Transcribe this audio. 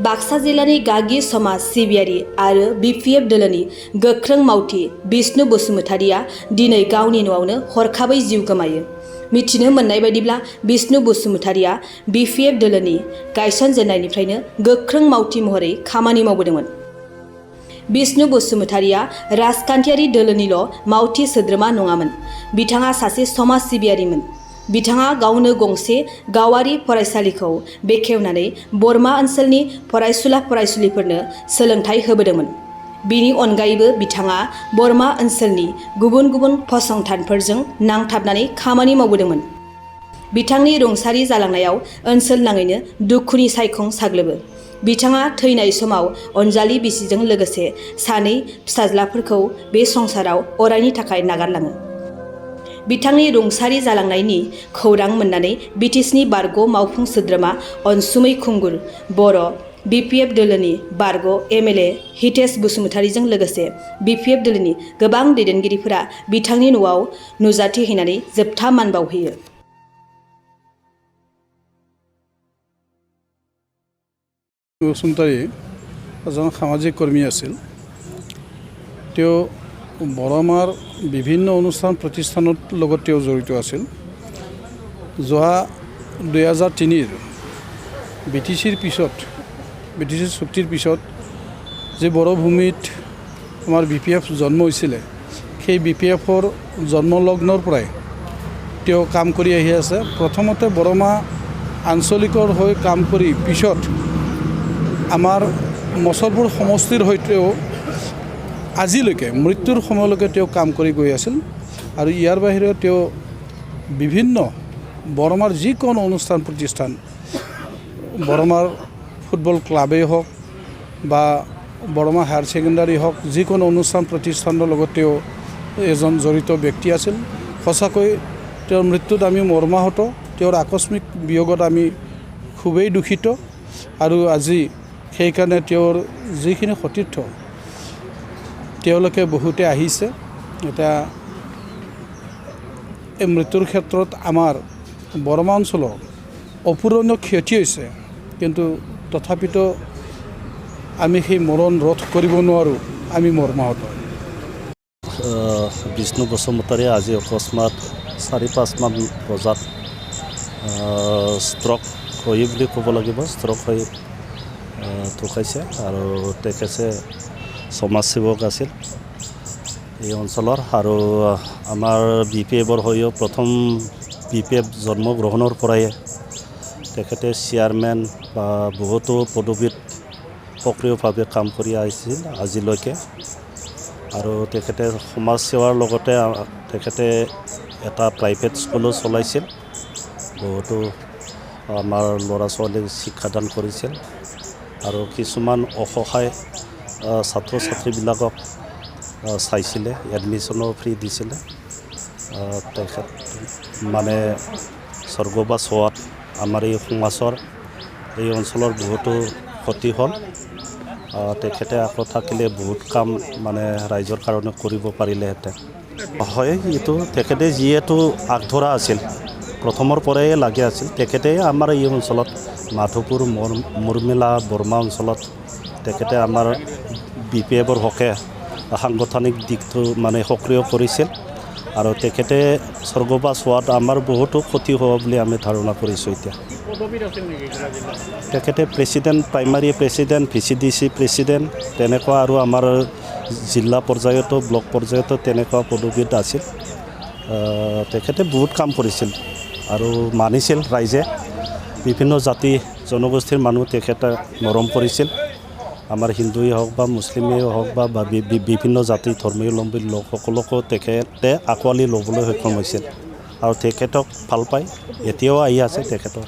बाक्सा जिल्लानि गागि समाज सिबियारि आरो बिपिएफ दोलोनि गोख्रों मावथि बिष्णु बसुमतारिया दिनै गावनि न'आवनो हरखाबै जिउ गोमायो। मिथिनो मोननाय बायदिब्ला बिष्णु बसुमतारिया बिपिएफ दोलोनि गायसनजेननायनिफ्रायनो गोख्रों मावथि महरै खामानि मावबोदोंमोन। बिष्णु बसुमतारिया राजखान्थियारि दोलोनिल' मावथि सोद्रोमा नङामोन, बिथाङा सासे समाज सिबियारिमोन। बिथाङा गावनो गंसे गावारि फरायसालिखौ बेखेवनानै बरमा ओनसोलनि फरायसुला फरायसुलिफोरनो सोलोंथाइ होबोदोंमोन। बिनि अनगायैबो बिथाङा बरमा ओनसोलनि गुबुन गुबुन फसंथानफोरजों नांथाबनानै खामानि मावबोदोंमोन। बिथांनि रुंसारि जालांनायाव ओनसोल नाङैनो दुखुनि सायखं साग्लोबो। बिथाङा थैनाय समाव अनजालि बिसिजों लोगोसे सानै फिसाज्लाफोरखौ बे संसाराव अरायनि थाखाय नागारलाङो। बिथांनि रुंसारि जालांनायनि खौरां मोननानै बिटिसिनि बारग' मावफुं सोद्रोमा अनसुमै खुंगुर, बर' बिपिएफ दोलोनि बारग' एमएलए हितेश बसुमतारिजों लोगोसे बिपिएफ दोलोनि गोबां दैदेनगिरिफोरा बिथांनि न'आव नुजाथिहैनानै जोबथा मान बावहैयो। বসুমতাৰী এজন সামাজিক কৰ্মী আছিল। তেওঁ বৰমাৰ বিভিন্ন অনুষ্ঠান প্ৰতিষ্ঠানৰ লগত তেওঁ জড়িত আছিল। যোৱা 2003 বিটিচিৰ পিছত, বিটিচিৰ চুক্তিৰ পিছত যে বৰভূমিত আমাৰ বিপিএফ জন্ম হৈছিলে, সেই বিপিএফৰ জন্মলগ্নৰ পৰাই তেওঁ কাম কৰি আহি আছে। প্ৰথমতে বৰমা আঞ্চলিকৰ হৈ কাম কৰি পিছত আমাৰ মছলপুৰ সমষ্টিৰ সৈতেও আজিলৈকে মৃত্যুৰ সময়লৈকে তেওঁ কাম কৰি গৈ আছিল। আৰু ইয়াৰ বাহিৰেও তেওঁ বিভিন্ন বৰমাৰ যিকোনো অনুষ্ঠান প্ৰতিষ্ঠান, বৰমাৰ ফুটবল ক্লাবেই হওক বা বৰমা হায়াৰ ছেকেণ্ডাৰী হওক, যিকোনো অনুষ্ঠান প্ৰতিষ্ঠানৰ লগত তেওঁ এজন জড়িত ব্যক্তি আছিল। সঁচাকৈ তেওঁৰ মৃত্যুত আমি মৰ্মাহত, তেওঁৰ আকস্মিক বিয়োগত আমি খুবেই দুখিত। আৰু আজি সেইকাৰণে তেওঁৰ যিখিনি সতীৰ্থ তেওঁলোকে বহুতে আহিছে। এতিয়া এই মৃত্যুৰ ক্ষেত্ৰত আমাৰ বৰমা অঞ্চলৰ অপূৰণীয় ক্ষতি হৈছে, কিন্তু তথাপিতো আমি সেই মৰণ ৰোধ কৰিব নোৱাৰোঁ, আমি মৰ্মাহত। বিষ্ণু বসুমতাৰীয়ে আজি অকস্মাত 4-5 মান বজাত ষ্ট্ৰক হৈ বুলি ক'ব লাগিব, ষ্ট্ৰক হৈ ঢুকাইছে। আৰু তেখেতে সমাজসেৱক আছিল এই অঞ্চলৰ। আৰু আমাৰ বিপিএফৰ হৈও প্ৰথম বিপিএফ জন্মগ্ৰহণৰ পৰাই তেখেতে চেয়াৰমেন বা বহুতো পদবীত সক্ৰিয়ভাৱে কাম কৰি আহিছিল আজিলৈকে। আৰু তেখেতে সমাজ সেৱাৰ লগতে তেখেতে এটা প্ৰাইভেট স্কুলো চলাইছিল, বহুতো আমাৰ ল'ৰা ছোৱালীক শিক্ষাদান কৰিছিল। আৰু কিছুমান অসহায় ছাত্ৰ ছাত্ৰীবিলাকক চাইছিলে, এডমিশ্যনো ফ্ৰী দিছিলে। তেখেত মানে স্বৰ্গবাস হোৱাত আমাৰ এই সমাজৰ এই অঞ্চলৰ বহুতো ক্ষতি হ'ল। তেখেতে আকৌ থাকিলে বহুত কাম মানে ৰাইজৰ কাৰণে কৰিব পাৰিলেহেঁতেন। হয়, এইটো তেখেতে যিহেতু আগধৰা আছিল, প্ৰথমৰ পৰাই লাগি আছিল। তেখেতে আমাৰ এই অঞ্চলত মাধৱপুৰ মুৰমিলা বৰ্মা অঞ্চলত তেখেতে আমাৰ বিপিএফৰ হকে সাংগঠনিক দিশটো মানে সক্ৰিয় কৰিছিল। আৰু তেখেতে স্বৰ্গবাস হোৱাত আমাৰ বহুতো ক্ষতি হোৱা বুলি আমি ধাৰণা কৰিছোঁ। এতিয়া তেখেতে president, primary president, VCDC president তেনেকুৱা, আৰু আমাৰ জিলা পৰ্যায়তো ব্লক পৰ্যায়তো তেনেকুৱা পদবীত আছিল। তেখেতে বহুত কাম কৰিছিল আৰু মানিছিল ৰাইজে। বিভিন্ন জাতি জনগোষ্ঠীৰ মানুহ তেখেতে মৰম কৰিছিল। আমাৰ হিন্দুৱেই হওক বা মুছলিমেই হওক বা বিভিন্ন জাতি ধৰ্মাৱলম্বী লোকসকলকো তেখেতে আঁকোৱালি ল'বলৈ সক্ষম হৈছিল। আৰু তেখেতক ভাল পায়, এতিয়াও আহি আছে তেখেতৰ।